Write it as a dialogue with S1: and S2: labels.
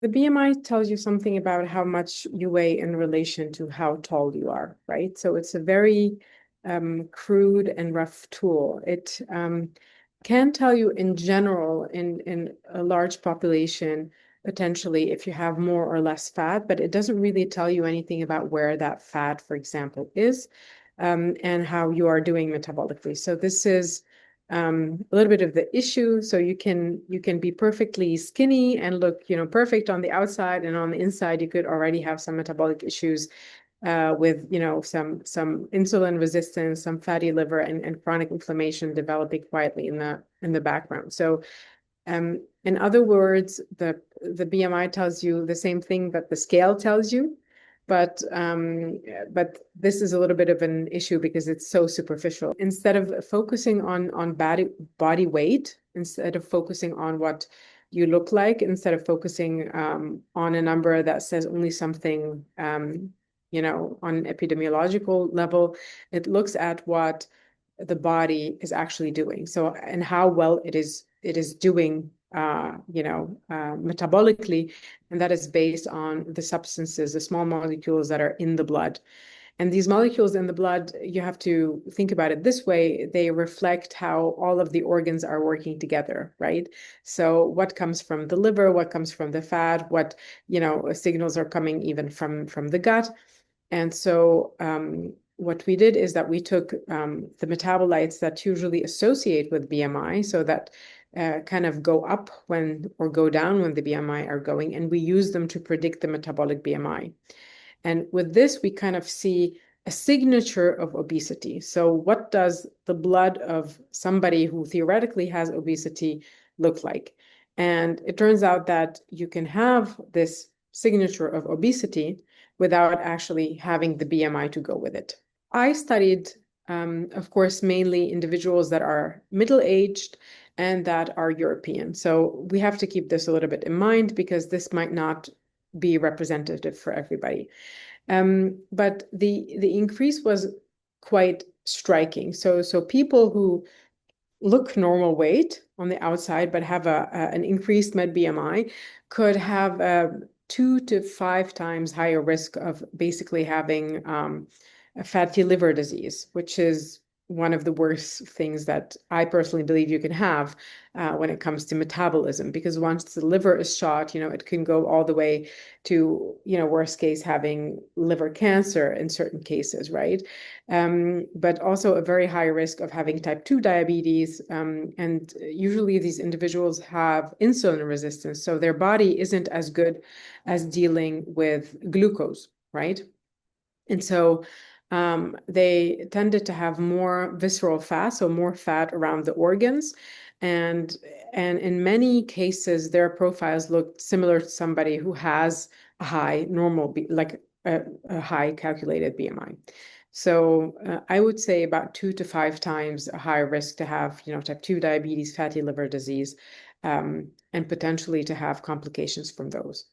S1: The BMI tells you something about how much you weigh in relation to how tall you are, right? So it's a very crude and rough tool. It can tell you in general, in a large population, potentially if you have more or less fat, but it doesn't really tell you anything about where that fat, for example, is, and how you are doing metabolically. So this is a little bit of the issue. So you can be perfectly skinny and look, perfect on the outside, and on the inside you could already have some metabolic issues with, some insulin resistance, some fatty liver, and chronic inflammation developing quietly in the background. So in other words, the BMI tells you the same thing that the scale tells you, but this is a little bit of an issue because it's so superficial. Instead of focusing on body weight, instead of focusing on what you look like, instead of focusing on a number that says only something, on an epidemiological level, it looks at what the body is actually doing. So, and how well it is doing, metabolically, and that is based on the substances, the small molecules that are in the blood. And these molecules in the blood, you have to think about it this way, they reflect how all of the organs are working together, right? So what comes from the liver, what comes from the fat, what, signals are coming even from the gut. And so what we did is that we took the metabolites that usually associate with BMI, so that kind of go up when or go down when the BMI are going, and we use them to predict the metabolic BMI. And with this, we kind of see a signature of obesity. So what does the blood of somebody who theoretically has obesity look like? And it turns out that you can have this signature of obesity without actually having the BMI to go with it. I studied, of course, mainly individuals that are middle-aged and that are European. So we have to keep this a little bit in mind because this might not be representative for everybody. But the increase was quite striking. So people who look normal weight on the outside but have an increased med BMI could have a 2 to 5 times higher risk of basically having a fatty liver disease, which is one of the worst things that I personally believe you can have when it comes to metabolism, because once the liver is shot, it can go all the way to, worst case, having liver cancer in certain cases, right? But also a very high risk of having type 2 diabetes. And usually these individuals have insulin resistance, so their body isn't as good as dealing with glucose, right? And so they tended to have more visceral fat, so more fat around the organs. And in many cases, their profiles looked similar to somebody who has a high normal, like a high calculated BMI. So I would say about 2 to 5 times a higher risk to have, type 2 diabetes, fatty liver disease, and potentially to have complications from those.